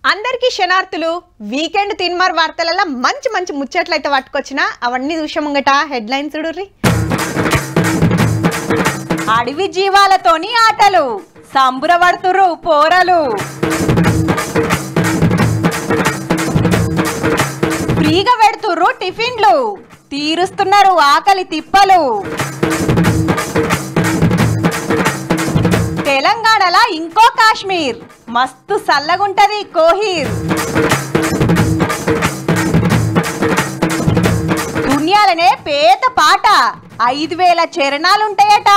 అందరికీ శనార్థులు వీకెండ్ తిన్మార్ వార్తలలో మంచి మంచి ముచ్చట్లయితే పట్టుకొచ్చినా అవన్నీ చూసముంగట హెడ్లైన్స్ చూడుర్రి. అడవి జీవాలతోని ఆటలు సంబురపడుతుర్రు పోరలు. ఫ్రీగా పెడుతుర్రు టిఫిన్లు తీరుస్తున్నారు ఆకలి తిప్పలు. తెలంగాణలో ఇంకో కాశ్మీర్ మస్తు సల్లగుంటది కోహీర్. దునియాలనే పేద పాట 5000 చరణాలుంటాయట.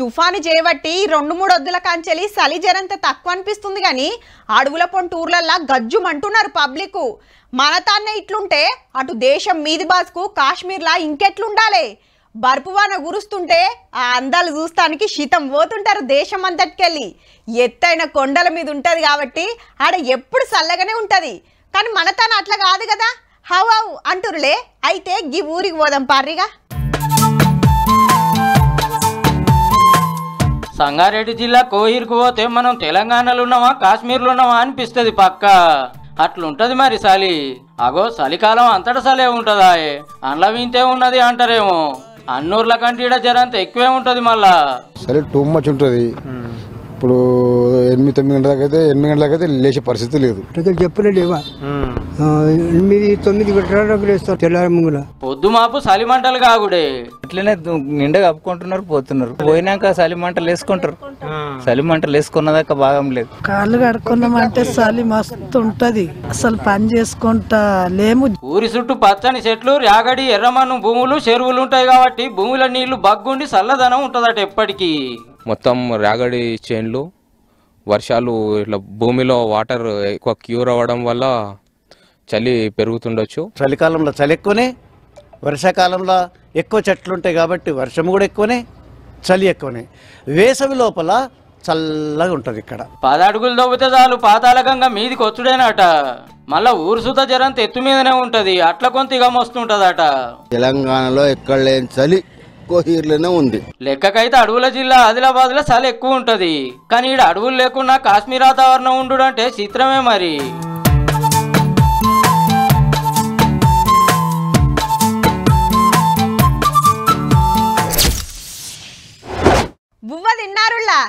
తుఫాను చేయబట్టి 2-3 వద్దుల కాంచెలి చలి జరంత తక్కువ అనిపిస్తుంది కానీ అడవుల పొంటూర్లల్లా గజ్జుమంటున్నారు పబ్లిక్. మన తాన్నే ఇట్లుంటే అటు దేశం మీది బాస్కు కాశ్మీర్లా ఇంకెట్లుండాలి. బర్పువాన గురుస్తుంటే ఆ అందాలు చూస్తానికి శీతం పోతుంటారు దేశం అంతటికెళ్ళి. ఎత్తైన కొండల మీద ఉంటుంది కాబట్టి ఆడ ఎప్పుడు చల్లగానే ఉంటుంది. కానీ మన తాను అట్లా కాదు కదా, హవ్ హవ్ అంటురులే. అయితే గీ ఊరికి పోదాం పార్రిగా. సంగారెడ్డి జిల్లా కోహీర్కు పోతే మనం తెలంగాణలో ఉన్నామా కాశ్మీర్లో ఉన్నామా అనిపిస్తుంది పక్క. అట్లుంటది మరి చలి. అగో చలికాలం అంతటా చలే ఉంటుందా, అండ్ల వింతే ఉన్నది అంటారేమో. అన్నూర్ల కంటే ఈడ జరంత ఎక్కువే ఉంటుంది. మళ్ళా సరే టూ మచ్ ఉంటుంది. ఇప్పుడు 8-9 గంటలకైతే లేచే పరిస్థితి లేదు. చెప్పలేవా 8-9 గంటలకు లేస్తారు తెల్లారి ముంగుల. పొద్దు మాపు చలి మంటలు కాగుడే. ఇట్లనే నిండా కప్పుకుంటున్నారు పోతున్నారు. పోయినాక చలి మంటలు వేసుకుంటారు. చలి మంటలు వేసుకున్నదాకా భాగం లేదు. కాళ్ళు కడుక్కున్నామంటే చలి మస్తు ఉంటది. అసలు పని చేసుకుంటా లేము. ఊరి చుట్టూ పచ్చని చెట్లు, రాగడి, ఎర్రమన్ను భూములు, చెరువులు ఉంటాయి కాబట్టి భూముల నీళ్లు బగ్గుండి చల్లదనం ఉంటుందట ఎప్పటికీ. మొత్తం రాగడి చేన్లు, వర్షాలు ఇట్లా భూమిలో వాటర్ ఎక్కువ క్యూర్ అవ్వడం వల్ల చలి పెరుగుతుండొచ్చు. చలికాలంలో చలి ఎక్కువనే, వర్షాకాలంలో ఎక్కువ చెట్లు ఉంటాయి కాబట్టి వర్షం కూడా ఎక్కువనే, చలి ఎక్కువనే. వేసవి లోపల చల్లగా ఉంటుంది. ఇక్కడ 10 అడుగులు దవ్వితే చాలు పాతాళగంగా మీదికి వచ్చుడేనట. మళ్ళా ఊరు సుత జరంత ఎత్తు మీదనే ఉంటది. అట్లా కొంత ఇగ మస్తుంటదట. తెలంగాణలో ఎక్కడ లేని చలి కోహీర్లోనే ఉంది. లెక్కకైతే అడవుల జిల్లా ఆదిలాబాద్ లో చలి ఎక్కువ ఉంటది. కానీ ఈడ అడవులు లేకున్నా కాశ్మీర్ వాతావరణం ఉండు అంటే చిత్రమే మరి. బువ్వ తిన్నారులా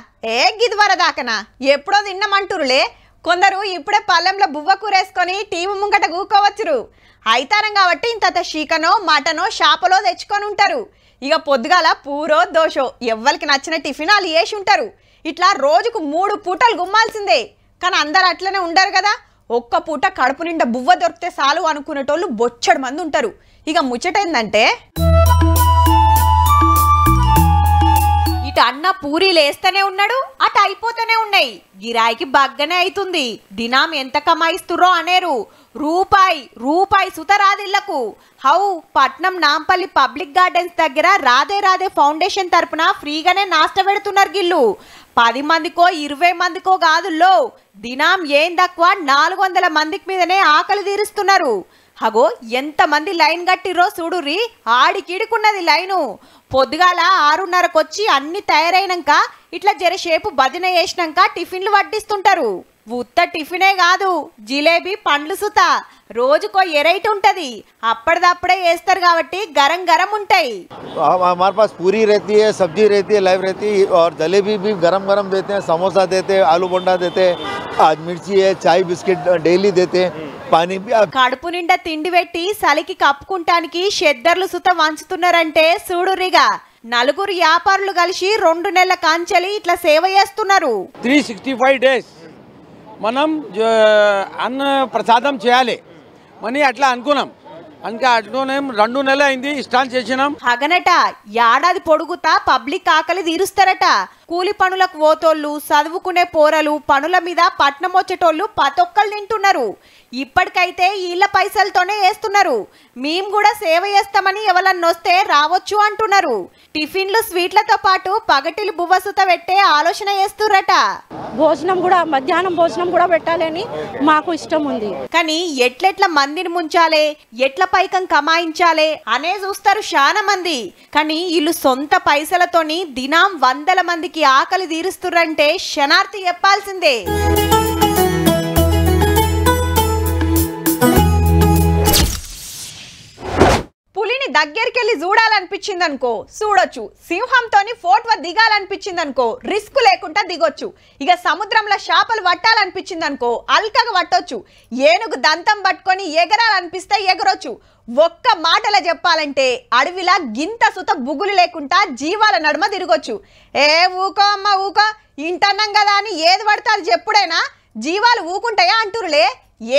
గిది వరదాకనా ఎప్పుడో తిన్నామంటురులే. కొందరు ఇప్పుడే పల్లెంలో బువ్వ కూరేసుకొని టీవీ ముంగట కూకోవచ్చురు. అయితారం కాబట్టి ఇంత చికెనో మటనో షాపలో తెచ్చుకొని ఉంటారు. ఇక పొద్దుగాల పూరో దోషో ఎవ్వరికి నచ్చిన టిఫిన్ వాళ్ళు వేసి ఉంటారు. ఇట్లా రోజుకు 3 పూటలు గుమ్మాల్సిందే. కానీ అందరు అట్లనే ఉండరు కదా. ఒక్క పూట కడుపు నిండా బువ్వ దొరికితే చాలు అనుకునేటోళ్ళు బొచ్చడు మంది ఉంటారు. ఇక ముచ్చటేందంటే ఇటు అన్న పూరీలు వేస్తూనే ఉన్నాడు, అటు అయిపోతూనే ఉన్నాయి. గిరాయికి బగ్గనే అవుతుంది. దినాం ఎంత కమాయిస్తుర్రో అనేరు. రూపాయి సుతరాదిళ్లకు. హౌ పట్నం నాంపల్లి పబ్లిక్ గార్డెన్స్ దగ్గర రాధే ఫౌండేషన్ తరపున ఫ్రీగానే నాష్ట పెడుతున్నారు గిల్లు. 10 మందికో 20 మందికో కాదుల్లో దినాం ఏం తక్కువ 400 మందికి మీదనే ఆకలి తీరుస్తున్నారు. హగో ఎంతమంది లైన్ కట్టిర్రో చూడుర్రి. ఆడికిడుకున్నది లైను. పొద్దుగాల 6:30కొచ్చి అన్ని తయారైనాక ఇట్లా జరసేపు భజన చేసినాక టిఫిన్లు వడ్డిస్తుంటారు. ఉత్త టిఫినే కాదు, జిలేబీ, పండ్లు సుత రోజుకో ఎరైట్ ఉంటది. అప్పటిదప్పుడే వేస్తారు కాబట్టి గరం గరం ఉంటాయి. हमारे पास पूरी रहती है, सब्जी रहती है, लाइव रहती है और जलेबी भी गरम गरम देते हैं, समोसा देते हैं, आलू बोंडा देते हैं, आज मिर्ची है, चाय बिस्किट डेली देते हैं, पानी भी. కడుపు నిండా తిండి పెట్టి చలికి కప్పుకుంటానికి షెద్దర్లు సుత వంచుతున్నారంటే చూడురిగా. 4 వ్యాపారులు కలిసి 2 నెలల కాంచెలి ఇట్లా సేవ చేస్తున్నారు. 365 days మనం అన్న ప్రసాదం చేయాలి అని అట్లా అనుకున్నాం. అట్లనే 2 నెలలు అయింది స్టార్ట్ చేసినాం. హగనట ఏడాది పొడుగుతా పబ్లిక్ ఆకలి తీరుస్తారట. కూలి పనులకు పోతోళ్ళు, చదువుకునే పోరలు, పనుల మీద పట్నం వచ్చేటోళ్ళు పతొక్కలు తింటున్నారు. ఇప్పటికైతే వీళ్ళ పైసలతోనే వేస్తున్నారు. మేము కూడా సేవ చేస్తామని ఎవరన్నా వస్తే రావచ్చు అంటున్నారు. టిఫిన్లు స్వీట్లతో పాటు పగటిలు బువ్వసుత పెట్టే ఆలోచన చేస్తుర్రట. భోజనం కూడా మధ్యాహ్నం భోజనం కూడా పెట్టాలని మాకు ఇష్టం ఉంది. కానీ ఎట్లెట్ల మందిని ముంచాలే, ఎట్ల పైకం కమాయించాలే అనే చూస్తారు చాలా మంది. కానీ వీళ్ళు సొంత పైసలతోని దినాం 100 మందికి ఆకలి తీరుస్తుర్రంటే శనార్థి చెప్పాల్సిందే. దగ్గరికి చూడాలనిపించింది అనుకో చూడొచ్చు, సింహంతోని ఫోటో దిగాలనిపించింది అనుకో రిస్క్ లేకుండా దిగొచ్చు, ఇక సముద్రంలో చేపలు పట్టాలనిపించింది అనుకో అల్కగా పట్టొచ్చు, ఏనుగు దంతం పట్టుకొని ఎగరాలనిపిస్తే ఎగరొచ్చు. ఒక్క మాటలో చెప్పాలంటే అడవిలా గింత సుత బుగులు లేకుండా జీవాల నడుమ తిరగొచ్చు. ఊకో అమ్మ ఊకో, ఇంటన్నాం కదా అని ఏది పడితే అది చెప్పుడేనా? జీవాలు ఊకుంటాయా అంటురులే,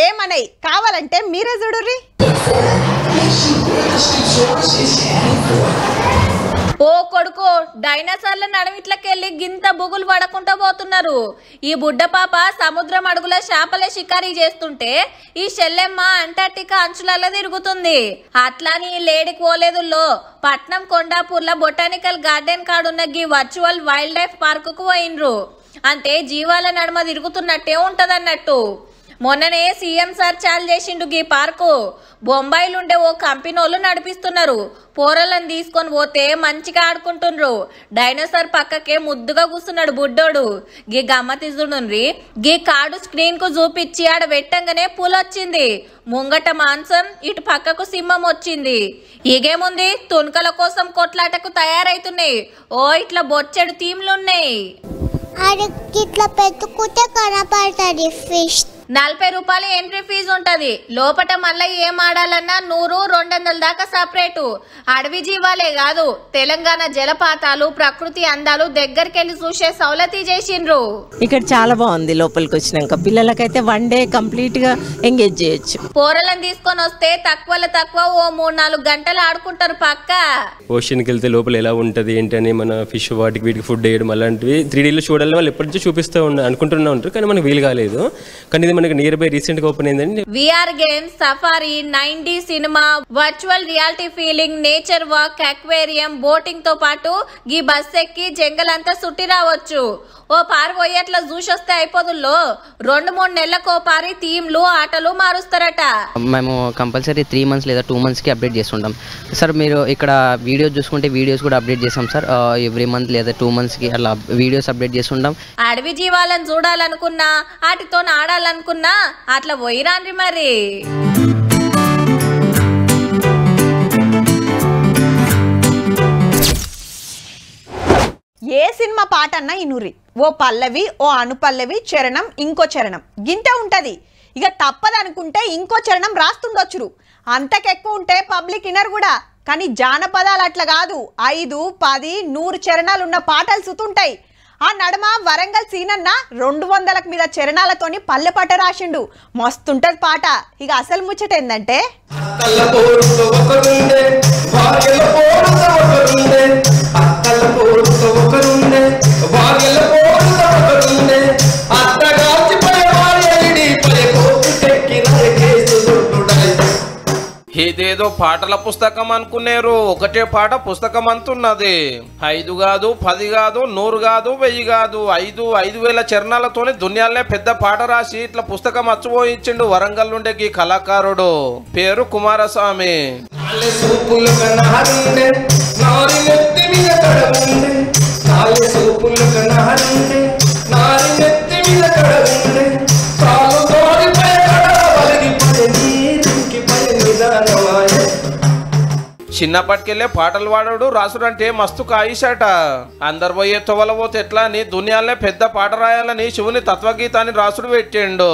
ఏమనై కావాలంటే మీరే చూడుర్రి. ఓ కొడుకు, డైనోసార్ల నడమిట్లకెళ్ళి గింత బుగులు పడకుండా పోతున్నారు. ఈ బుడ్డ పాప సముద్రం అడుగుల చేపల షికారీ చేస్తుంటే ఈ చెల్లెమ్మ అంటార్టికా అంచులలో తిరుగుతుంది. అట్లాని లేడికి పోలేదుల్లో పట్నం కొండాపూర్ల బొటానికల్ గార్డెన్ కాడున్న గీ వర్చువల్ వైల్డ్ లైఫ్ పార్క్ కు పోయినరు. అంటే జీవాల నడుమ తిరుగుతున్నట్టే ఉంటదన్నట్టు. మొన్ననే సీఎం సార్ చాలు చేసిండు గీ పార్కు. బొంబాయిలుండే ఓ కంపెనీలు నడిపిస్తున్నారు. పోరలను తీసుకొని పోతే మంచిగా ఆడుకుంటుండ్రు. డైనోసార్ పక్కకే ముద్దుగా కూర్చున్నాడు బుడ్డోడు. గీ గమ్మతిజుడుండ్రి, గీ కార్డు స్క్రీన్ కు చూపించి ఆడ పెట్టంగానే పూలొచ్చింది. ముంగట మాంసం, ఇటు పక్కకు సింహం వచ్చింది. ఇగేముంది, తుణకల కోసం కొట్లాటకు తయారైతున్నాయి. ఓ ఇట్లా బొచ్చెడు థీమ్లున్నాయి. ఇట్లా పెట్టుకుంటే కనపడుతుంది ఫిష్. 40 రూపాయలు ఎంట్రీ ఫీజు ఉంటది. లోపట మళ్ళీ ఏం ఆడాలన్నా 100-200 దాకా సపరేటు. అడవి జీవాలే కాదు, తెలంగాణ జలపాతాలు, ప్రకృతి అందాలు దగ్గరికి వెళ్ళి చూసే సౌలతి చేసిండ్రు. ఇక్కడ చాలా బాగుంది. లోపలికి వచ్చినాక పిల్లలకైతే 1 డే కంప్లీట్ గా ఎంగేజ్ చేయొచ్చు. పోరలను తీసుకొని వస్తే తక్కువలో తక్కువ ఓ 3-4 గంటలు ఆడుకుంటారు పక్క. ఓషన్కి వెళ్తే లోపల ఎలా ఉంటది ఏంటని మన ఫిష్ వాటికి వీటికి ఫుడ్ వేయడం అలాంటివి 3Dలో చూడాలని వాళ్ళు ఎప్పటి నుంచో చూపిస్తూ అనుకుంటున్నా ఉంటారు, కానీ మనకు వీలు కాలేదు. కానీ ఇది మనకి నియర్ బై రీసెంట్ గా ఓపెన్ అయిందండి. VR games, safari, 9D cinema, virtual reality feeling, nature walk, aquarium, boating తో పాటు ఈ బస్ ఎక్కి జంగల్ అంతా సుట్టి రావచ్చు. ఓ పారి పోయేట్లా చూసొస్తే అయిపోదుల్లో 2-3 నెలలకు పారి థీమ్లు ఆటలు మారుస్తారట. మేము కంపల్సరీ 3 months లేదా 2 months కి అప్డేట్ చేస్తుంటాం సార్. మీరు ఇక్కడ వీడియోస్ చూసుకుంటే వీడియోస్ కూడా అప్డేట్ చేస్తాం సార్. ఎవ్రీ మంత్ లేదా 2 months కి అలా వీడియోస్ అప్డేట్ చేస్తుంటాం. అడవి జీవాలను చూడాలనుకున్నా, వాటితో ఆడాలనుకున్నా అట్లా పోయిరాండ్రి మరి. ఏ సినిమా పాట అన్నా ఇనురి, ఓ పల్లవి, ఓ అనుపల్లవి, చరణం, ఇంకో చరణం గింటే ఉంటది. ఇక తప్పదనుకుంటే ఇంకో చరణం రాస్తుండొచ్చురు. అంతకెక్కువ ఉంటే పబ్లిక్ ఇనర్ కూడా. కానీ జానపదాలు అట్లా కాదు, 5, 10, 100 చరణాలు ఉన్న పాటలు సుతుంటాయి. ఆ నడమ వరంగల్ సీనన్న 200లకు మీద చరణాలతోని పల్లె పాట రాసిండు. మస్తుంటది పాట. ఇక అసలు ముచ్చట ఏందంటే ఇదేదో పాటల పుస్తకం అనుకునేరు, ఒకటే పాట పుస్తకం అంటున్నది. 5 కాదు, 10 కాదు, 100 కాదు, 1000 కాదు, 5,000 చరణాలతోని దునియాలనే పెద్ద పాట రాసి ఇట్లా పుస్తకం అచ్చుపోయించిండు వరంగల్ నుండే ఈ కళాకారుడు. పేరు కుమారస్వామి. చిన్నప్పటికెళ్ళే పాటలు పాడాడు, రాసుడంటే మస్తు కాయిషాట. అందరు పోయే తొవల పోతే ఎట్లా అని దునియాలనే పెద్ద పాట రాయాలని శివుని తత్వగీతాన్ని రాసుడు పెట్టిండు.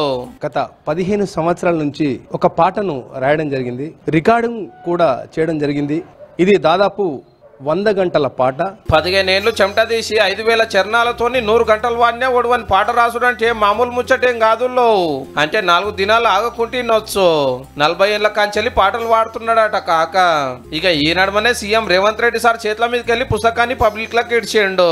గత 15 సంవత్సరాల నుంచి ఒక పాటను రాయడం జరిగింది, రికార్డింగ్ కూడా చేయడం జరిగింది. ఇది దాదాపు 100 గంటల పాట. 15 ఏళ్ళు చెమట తీసి 5,000 చరణాలతోని 100 గంటలు వాడినా ఒడవని పాట రాసుడంటే మామూలు ముచ్చటేం కాదుల్లో. అంటే 4 దినాలు ఆగకుంటే నొచ్చు. 40 ఏళ్ల కాంచెల్లి పాటలు పాడుతున్నాడట కాక. ఇక ఈ నడమనే సీఎం రేవంత్ రెడ్డి సార్ చేతుల మీదకి వెళ్ళి పుస్తకాన్ని పబ్లిక్ లకు ఇడిచేయండు.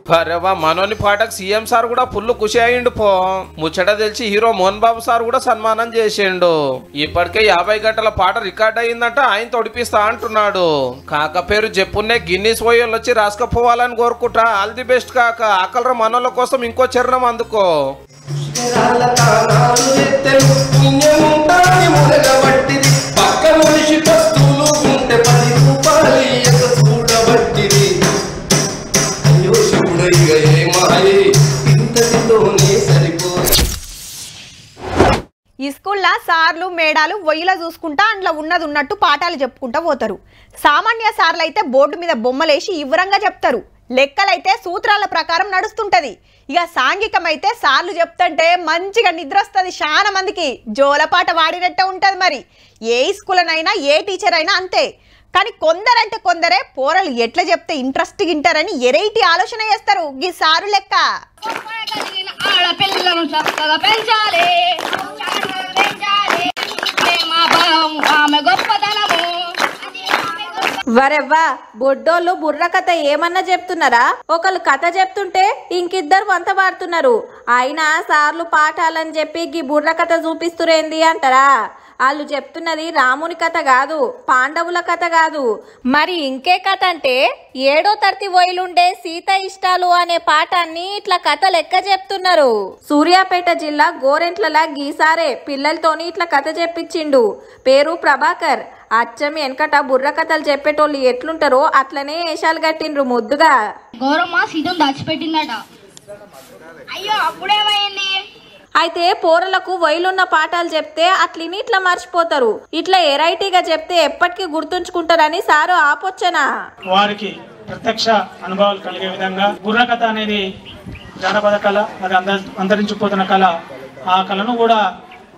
పరవ మనోని పాటకు సీఎం సార్ కూడా ఫుల్ ఖుషి అయ్యిండు పో. ముచ్చట తెలిసి హీరో మోహన్ బాబు సార్ కూడా సన్మానం చేసిండు. ఇప్పటికే 50 గంటల పాట రికార్డ్ అయ్యిందంట, ఆయన తొడిపిస్తా అంటున్నాడు. కాక పేరు చెప్పున్నే గిన్నీస్ పోయోళ్ళు వచ్చి రాసుకపోవాలని కోరుకుంటా. ఆల్ ది బెస్ట్ కాక. ఆకలర మనోళ్ళ కోసం ఇంకో చరణం అందుకో. పక్క మనిషి సార్లు మేడాలు వొయ్యిలా చూసుకుంటా అందులో ఉన్నది ఉన్నట్టు పాఠాలు చెప్పుకుంటా పోతారు. సామాన్య సార్లు అయితే బోర్డు మీద బొమ్మలేసి వివరంగా చెప్తారు. లెక్కలైతే సూత్రాల ప్రకారం నడుస్తుంటది. ఇక సాంఘికమైతే సార్లు చెప్తుంటే మంచిగా నిద్ర వస్తుంది. చాలా మందికి జోలపాట వాడినట్టే ఉంటది. మరి ఏ స్కూల్నైనా ఏ టీచర్ అయినా అంతే. కానీ కొందరంటే కొందరే పోరలు ఎట్లా చెప్తే ఇంట్రెస్ట్ గింటారని ఎరైటీ ఆలోచన చేస్తారు. ఈ సారు లెక్క వరెవ్వా బొడ్డోళ్ళు బుర్ర కథ ఏమన్నా చెప్తున్నారా? ఒకళ్ళు కథ చెప్తుంటే ఇంకిద్దరు వంత పాడుతున్నారు. అయినా సార్లు పాఠాలని చెప్పి గీ బుర్ర కథ చూపిస్తురేంది అంటారా? వాళ్ళు చెప్తున్నది రాముని కథ కాదు, పాండవుల కథ కాదు. మరి ఇంకే కథ అంటే 7వ తరగతి వయలుండే సీత ఇష్టాలు అనే పాఠాన్ని ఇట్లా కథ లెక్క చెప్తున్నారు. సూర్యాపేట జిల్లా గోరెంట్లలా గీసారే పిల్లలతోని ఇట్లా కథ చెప్పించిండు. పేరు ప్రభాకర్. అచ్చం వెనకట బుర్ర కథలు చెప్పేటోళ్ళు ఎట్లుంటారో అట్లనే వేషాలు కట్టిండ్రు ముద్దుగా. గౌరమ్మ సీతను దాచిపెట్టిందట. అయ్యో అప్పుడేమైంది? అయితే పోరలకు వయలున్న పాఠాలు చెప్తే అట్లని ఇట్లా మర్చిపోతారు. ఇట్లా ఎరైటీగా చెప్తే ఎప్పటికీ గుర్తుంచుకుంటారని సారు ఆపొచ్చనా. వారికి ప్రత్యక్ష అనుభవాలు కలిగే విధంగా బుర్ర కథ అనేది జానపద కళ, అది అంతరించిపోతున్న కళ. ఆ కళను కూడా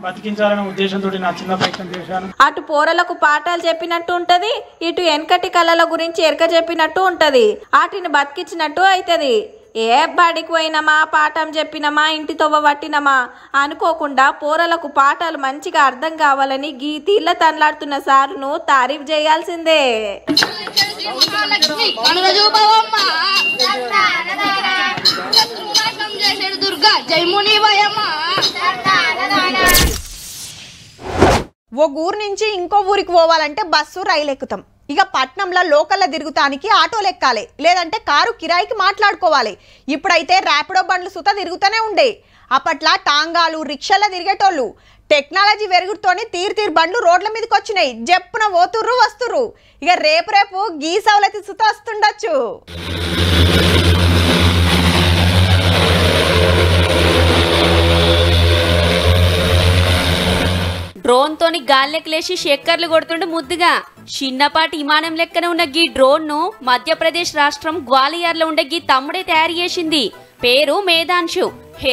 బతికించాలనే ఉద్దేశంతో నా చిన్న ప్రయత్నం చేశాను. అటు పోరలకు పాఠాలు చెప్పినట్టు ఉంటది, ఇటు వెనకటి కళల గురించి ఎరక చెప్పినట్టు ఉంటది. వాటిని బతికించినట్టు అవుతుంది. ఏ బడికి పోయినమా, పాఠం చెప్పినమా, ఇంటి తొవ్వ పట్టినమా అనుకోకుండా పోరలకు పాఠాలు మంచిగా అర్థం కావాలని గీతీళ్ళ తనలాడుతున్న సారును తారీఫ్ చేయాల్సిందే. ఓ ఊరు నుంచి ఇంకో ఊరికి పోవాలంటే బస్సు రైలు ఎక్కుతాం. ఇక పట్నంలో లోకల్లో తిరుగుతానికి ఆటోలు ఎక్కాలి, లేదంటే కారు కిరాయికి మాట్లాడుకోవాలి. ఇప్పుడైతే ర్యాపిడో బండ్లు సుత తిరుగుతూనే ఉండే. అప్పట్లో టాంగాలు రిక్షాల్లో తిరిగేటోళ్ళు. టెక్నాలజీ వెరుగుతోని తీరు బండ్లు రోడ్ల మీదకి వచ్చినాయి. జప్పున పోతుర్రు వస్తుర్రు. ఇక రేపు గీసవలతి సుత వస్తుండొచ్చు. డ్రోన్ తోని గాల్లెకి లేచి షెక్కర్లు కొడుతుండే ముద్దుగా. చిన్నపాటి విమానం లెక్కన ఉన్న గీ డ్రోన్ ను మధ్యప్రదేశ్ రాష్ట్రం గ్వాలియర్ లో ఉండే గీ తమ్ముడే తయారు చేసింది. పేరు మేధాంశు.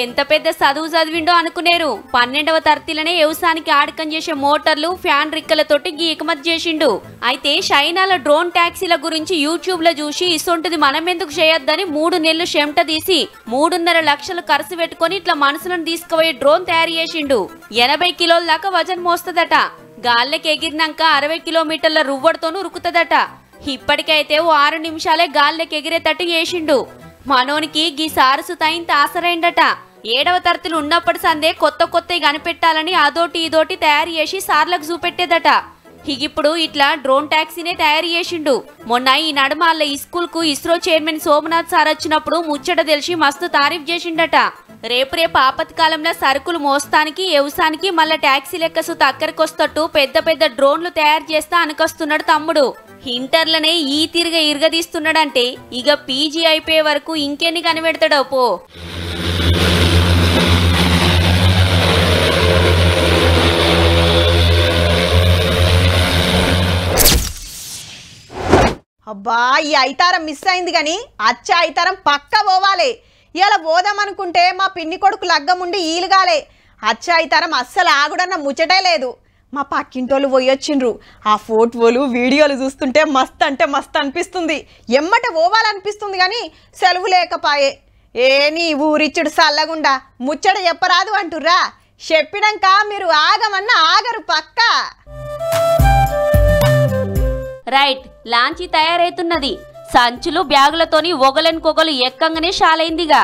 ఎంత పెద్ద చదువు చదివిండో అనుకునేరు. 12వ తరగతిలోనే వ్యవసాయానికి ఆడకం చేసే మోటార్లు, ఫ్యాన్ రిక్కలతోటి గీ ఎగుమతి చేసిండు. అయితే చైనాలో డ్రోన్ ట్యాక్సీల గురించి యూట్యూబ్ లో చూసి ఇసొంటిది మనం ఎందుకు చేయొద్దని 3 నెలలు చెమట తీసి 3.5 లక్షలు ఖర్చు పెట్టుకుని ఇట్లా మనుషులను తీసుకుపోయే డ్రోన్ తయారు చేసిండు. 80 కిలోల దాకా వజన్ మోస్తదట. గాల్లెకి ఎగిరినాక 60 కిలోమీటర్ల రువ్వడితోనూ ఉరుకుతదట. ఇప్పటికైతే 6 నిమిషాలే గాల్లెకి ఎగిరేటట్టు చేసిండు. మనోనికి గీ సారసు తయింత ఆసరైండట. 7వ తరగతిలో ఉన్నప్పటి సందే కొత్త కనిపెట్టాలని అదోటి ఇదోటి తయారు చేసి సార్లకు చూపెట్టేదట. ఇప్పుడు ఇట్లా డ్రోన్ ట్యాక్సీనే తయారు చేసిండు. మొన్న ఈ నడుమ ఈ స్కూల్ కు ఇస్రో చైర్మన్ సోమనాథ్ సార్ వచ్చినప్పుడు ముచ్చట తెలిసి మస్తు తారీఫ్ చేసిండట. రేపు ఆపత్కాలంలో సరుకులు మోస్తానికి, వ్యవసాయానికి మళ్ళా ట్యాక్సీ లెక్క సుత అక్కడికొస్తట్టు పెద్ద డ్రోన్లు తయారు చేస్తా అనుకొస్తున్నాడు తమ్ముడు. ఇంటర్లనే ఈ తిరిగ ఇరగదీస్తున్నాడంటే ఇక పీజీ అయిపోయే వరకు ఇంకెన్ని కనిపెడతాడో పో. అబ్బా ఈ ఐతారం మిస్ అయింది కానీ అచ్చ ఐతారం పక్కా పోవాలి. ఇలా పోదామనుకుంటే మా పిన్ని కొడుకు లగ్గముండి ఈలుగాలే. అచ్చ ఐతారం అస్సలు ఆగుడన్న ముచ్చటే లేదు. మా పక్కింటోళ్ళు పోయొచ్చిండ్రు. ఆ ఫోటోలు వీడియోలు చూస్తుంటే మస్తు అంటే మస్తు అనిపిస్తుంది. ఎమ్మట పోవాలనిపిస్తుంది కానీ సెలవు లేకపాయే. నీ ఊరిచ్చుడు సల్లగుండా ముచ్చట చెప్పరాదు అంటుర్రా. చెప్పినాక మీరు ఆగమన్నా ఆగరు పక్కా. రైట్, లాంచీ తయారైతున్నది. సంచులు బ్యాగులతోని ఒగలెనుకొగలు ఎక్కంగానే షాలైందిగా.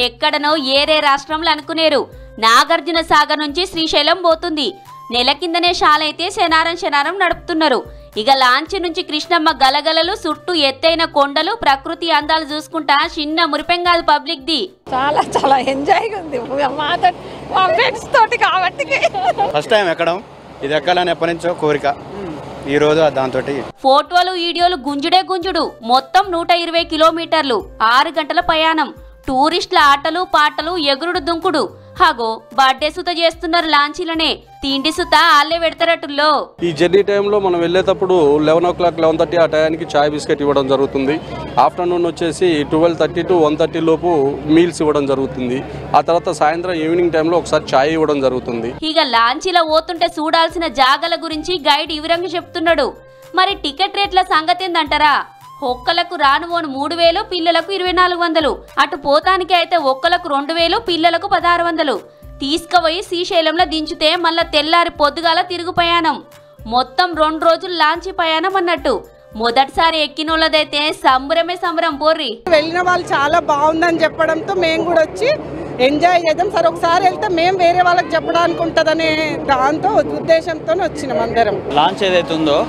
ఎక్కడనో ఏరే రాష్ట్రంలో అనుకునేరు. నాగార్జున సాగర్ నుంచి శ్రీశైలం పోతుంది. నెల కిందనే షాలైతే శనారం నడుపుతున్నారు. ఇక లాంచీ నుంచి కృష్ణమ్మ గలగలలు, చుట్టూ ఎత్తైన కొండలు, ప్రకృతి అందాలు చూసుకుంటా చిన్న మురిపెంగాదు పబ్లిక్ ది. చాలా ఎంజాయ్గా ఉంది మా ఫ్రెండ్స్ తోటి కాబట్టి. ఫస్ట్ టైం ఎక్కడం, ఇది ఎక్కాలని ఎప్పటి నుంచో కోరిక. ఈ రోజు దాంతో ఫోటోలు వీడియోలు గుంజుడే గుంజుడు. మొత్తం 120 కిలోమీటర్లు, 6 గంటల ప్రయాణం. టూరిస్టుల ఆటలు పాటలు, ఎగురుడు దుంకుడు. హగో బర్త్డే సుత చేస్తున్నారు లాంచీలనే. తిండి సుత ఆళ్ళే పెడతారటుల్లో. ఈ జర్నీ టైంలో మనం వెళ్ళేటప్పుడు 11 o'clock 11:30 ఆ టయానికి చాయ్ బిస్కెట్ ఇవ్వడం జరుగుతుంది. ఆఫ్టర్నూన్ వచ్చేసి 12:30 to 1:30 లోపు మీల్స్ ఇవ్వడం జరుగుతుంది. ఆ తర్వాత సాయంత్రం ఈవినింగ్ టైంలో ఒకసారి చాయ్ ఇవ్వడం జరుగుతుంది. ఇక లాంచీలో పోతుంటే చూడాల్సిన జాగల గురించి గైడ్ వివరంగా చెప్తున్నాడు. మరి టికెట్ రేట్ల సంగతి ఏందంటారా? ఒక్కలకు రానువోను 3,000, పిల్లలకు 2,400. అటు పోతానికి అయితే ఒక్కలకు 2,000, పిల్లలకు 1,600. తీసుకుపోయి శ్రీశైలంలో దించితే మళ్ళా తెల్లారి పొద్దుగాల తిరుగు ప్రయాణం. మొత్తం 2 రోజులు లాంచీ ప్రయాణం అన్నట్టు. మొదటిసారి ఎక్కినోళ్ళదైతే సంబరమే సంబరం పోర్రి. వెళ్ళిన వాళ్ళు చాలా బాగుందని చెప్పడంతో మేము కూడా వచ్చి ఎంజాయ్ చేద్దాం సార్. ఒకసారి వెళ్తే మేము వేరే వాళ్ళకి చెప్పడానికి ఉంటుందనే దాంతో ఉద్దేశంతో వచ్చినాం అందరం. లాంచ్ ఏదైతే ఉందో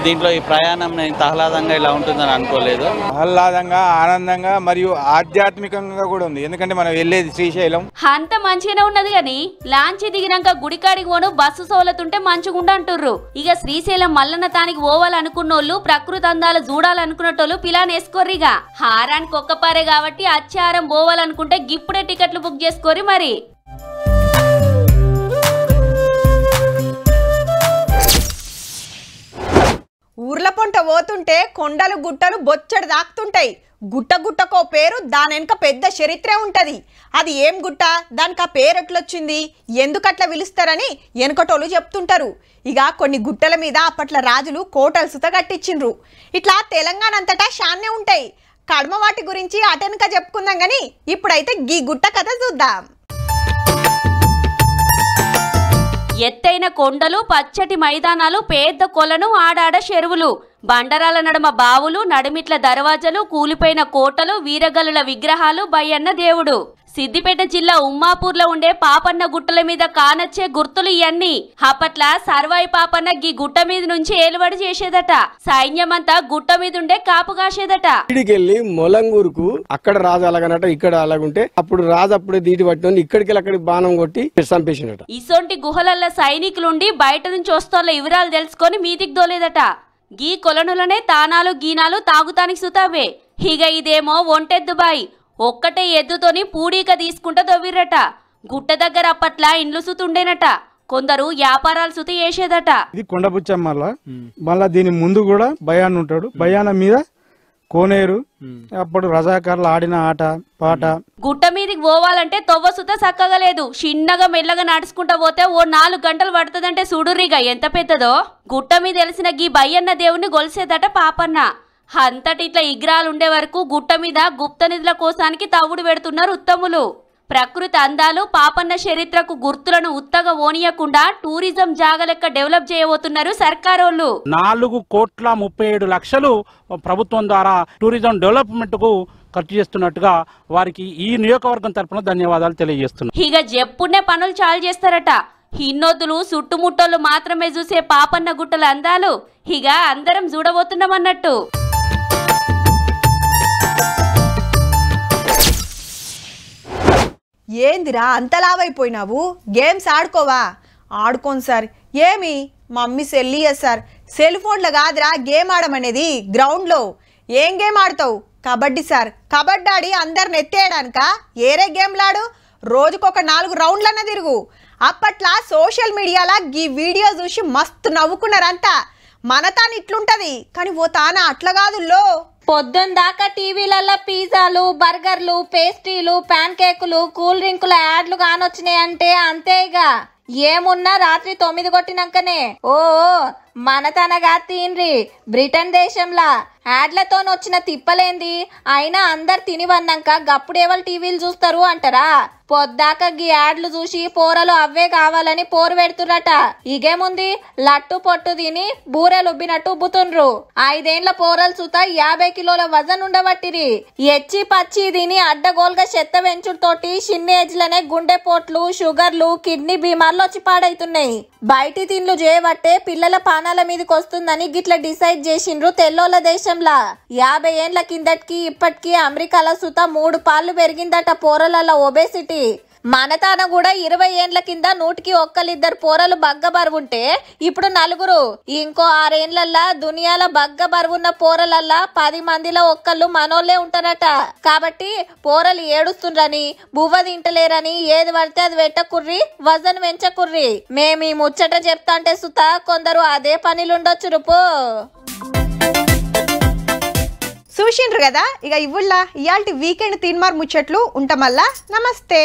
దీంట్లో ఈ ప్రయాణం నేను ఆహ్లాదంగా ఇలా ఉంటుందని అనుకోలేదు. ఆహ్లాదంగా, ఆనందంగా మరియు ఆధ్యాత్మికంగా కూడా ఉంది. ఎందుకంటే మనం వెళ్ళేది శ్రీశైలం. అంత మంచిగానే ఉన్నది గాని లాంచీ దిగినాక గుడికాడికి పోను బస్సు సౌలతుంటే మంచిగుండ అంటుర్రు. ఇక శ్రీశైలం మల్లన్న తానికి పోవాలనుకున్నోళ్ళు, ప్రకృతి అందాలు చూడాలనుకున్నటోళ్ళు పిలాన్ వేసుకోర్రిగా. హారానికి ఒక్కపారే కాబట్టి అచ్చారం పోవాలనుకుంటే గిప్పుడే టికెట్లు బుక్ చేసుకోరి మరి. ఊర్ల పొంట పోతుంటే కొండలు గుట్టలు బొచ్చడి దాక్తుంటాయి. గుట్ట గుట్టకో పేరు, దాని వెనుక పెద్ద చరిత్రే ఉంటది. అది ఏం గుట్ట, దానికి ఆ పేరు ఎట్లొచ్చింది, ఎందుకట్లా పిలుస్తారని వెనుకటోళ్ళు చెప్తుంటారు. ఇక కొన్ని గుట్టల మీద అప్పట్ల రాజులు కోటలు సుత కట్టించిండ్రు. ఇట్లా తెలంగాణ అంతటా షాన్నే ఉంటాయి. కడమ వాటి గురించి అటెనక చెప్పుకుందాం గాని ఇప్పుడైతే గీ గుట్ట కథ చూద్దాం. ఎత్తైన కొండలు, పచ్చటి మైదానాలు, పెద్ద కొలను, ఆడాడ చెరువులు, బండరాల నడుమ బావులు, నడిమిట్ల దర్వాజలు, కూలిపోయిన కోటలు, వీరగల్లుల విగ్రహాలు, బయ్యన్న దేవుడు. సిద్దిపేట జిల్లా ఉమ్మాపూర్లో ఉండే పాపన్న గుట్టల మీద కానొచ్చే గుర్తులు ఇవన్నీ. అప్పట్ల సర్వాయి పాపన్న గీ గుట్ట మీద నుంచి ఏలుబడి చేసేదట. సైన్యమంతా గుట్ట మీద ఉండే కాపు కాసేదట. ఇక్కడికెళ్ళి మొలంగూరుకు అక్కడ రాజు అలాగనట, ఇక్కడ అలాగుంటే అప్పుడు రాజు అప్పుడే దీటి పట్టుకొని ఇక్కడికి అక్కడికి బాణం కొట్టి చంపేసినట. ఇసొంటి గుహలల్ల సైనికులుండి బయట నుంచి వస్తోళ్ళ వివరాలు తెలుసుకొని మీదికి దోలేదట. గీ కొలనులనే తానాలు గీనాలు తాగుతానికి సుతావే. ఇక ఇదేమో ఒంటెద్దు బాయి. ఒక్కటే ఎద్దుతోని పూడీక తీసుకుంటా దొవ్విర్రట. గుట్ట దగ్గర అప్పట్లా ఇండ్లు సుతుండేనట. కొందరు వ్యాపారాలు సుతి చేసేదట. ఇది కొండపుచ్చమ్మల, మళ్ళా దీని ముందు కూడా భయాన్ ఉంటాడు. భయాన మీద కోనేరు, అప్పుడు రజాకారులు ఆడిన ఆట పాట. గుట్ట మీదికి పోవాలంటే తొవ్వ సుత చక్కగా లేదు. చిన్నగా మెల్లగా నడుచుకుంటా పోతే ఓ 4 గంటలు పడుతుందంటే సుడురిగా ఎంత పెద్దదో. గుట్ట మీద తెలిసిన గీ బయ్యన్న దేవుణ్ణి గొలిసేదట పాపన్న. అంతటి ఇట్లా ఇగ్రాలు ఉండే వరకు గుట్ట మీద గుప్త నిధుల కోసానికి తవ్వుడు పెడుతున్నారు ఉత్తములు. ప్రకృతి అందాలు, పాపన్న చరిత్రకు గుర్తులను ఉత్తగా ఓనియకుండా టూరిజం జాగలెక్క డెవలప్ చేయబోతున్నారు సర్కారోళ్ళు. 4,37,00,000 ప్రభుత్వం ద్వారా టూరిజం డెవలప్మెంట్ కు ఖర్చు చేస్తున్నట్టుగా వారికి ఈ నియోజకవర్గం తరఫున ధన్యవాదాలు తెలియజేస్తున్నారు. ఇక చెప్పునే పనులు చాలు చేస్తారట. హిన్నోతులు చుట్టుముట్టోళ్ళు మాత్రమే చూసే పాపన్న గుట్టల అందాలు ఇక అందరం చూడబోతున్నామన్నట్టు. ఏందిరా అంతలావైపోయినావు? గేమ్స్ ఆడుకోవా? ఆడుకోను సార్. ఏమి మమ్మీ సెల్లియా సార్? సెల్ ఫోన్లో కాదురా గేమ్ ఆడమనేది, గ్రౌండ్లో. ఏం గేమ్ ఆడతావు? కబడ్డీ సార్. కబడ్డీ ఆడి అందరిని ఎత్తేయడానిక? ఏరే గేమ్లాడు. రోజుకొక 4 రౌండ్లన్నా తిరుగు. అప్పట్లా సోషల్ మీడియాలో ఈ వీడియో చూసి మస్తు నవ్వుకున్నారంతా. మన తాను ఇట్లుంటది కానీ ఓ తాన అట్లా కాదుల్లో. పొద్దున్న దాకా టీవీలలో పిజ్జాలు, బర్గర్లు, పేస్ట్రీలు, ప్యాన్ కేకులు, కూల్ డ్రింకుల యాడ్లు కానొచ్చినాయంటే అంతే. ఇక ఏమున్నా రాత్రి 9 కొట్టినాకనే ఓ మన తనగా తిన్రి. బ్రిటన్ దేశంలా యాడ్లతో వచ్చిన తిప్పలేంది. అయినా అందరు తినివన్నాక గప్పుడేవాళ్ళు టీవీలు చూస్తారు అంటారా? పొద్దాక గీ యాడ్లు చూసి పోరలు అవే కావాలని పోరు పెడుతుర్రట. ఇగేముంది, లట్టు పొట్టు తిని బూరెలు ఉబ్బినట్టు ఉబ్బుతుండ్రు. 5 ఏండ్ల పోరలు సుత 50 కిలోల వజన్ ఉండబట్టిరి. ఎచ్చి పచ్చి తిని అడ్డగోలుగా చెత్త వెంచుడుతోటి చిన్న ఏజ్లనే గుండెపోట్లు, షుగర్లు, కిడ్నీ బీమార్లు వచ్చి పాడైతున్నాయి. బయటి తిండ్లు చేయబట్టే పిల్లల పానాల మీదకి వస్తుందని గిట్ల డిసైడ్ చేసిండ్రు తెల్లోల దేశంలా. 50 ఏండ్ల కిందటికి ఇప్పటికి అమెరికాలో సుత 3 పాళ్ళు పెరిగిందట పోరల ఒబేసిటీ. మన తాన కూడా 20 ఏండ్ల కింద 100కి 1 పోరలు బగ్గ బరువుంటే ఇప్పుడు 4. ఇంకో 6 ఏండ్లల్లా దునియాల బగ్గ బరువున్న పోరలల్లా 10 మందిలో 1 మనోళ్లే ఉంటారట. కాబట్టి పోరలు ఏడుస్తుండ్రని బువ్వ తింటలేరని ఏది పడితే అది పెట్టకుర్రి, వజన్ పెంచకుర్రి. మేము ఈ ముచ్చట చెప్తాంటే సుత కొందరు అదే పనిలుండొచ్చు రూపో. చూసిండ్రు కదా, ఇక ఇవాళ ఇయాల్టి వీకెండ్ తీన్మార్ ముచ్చట్లు ఉంటామల్లా. నమస్తే.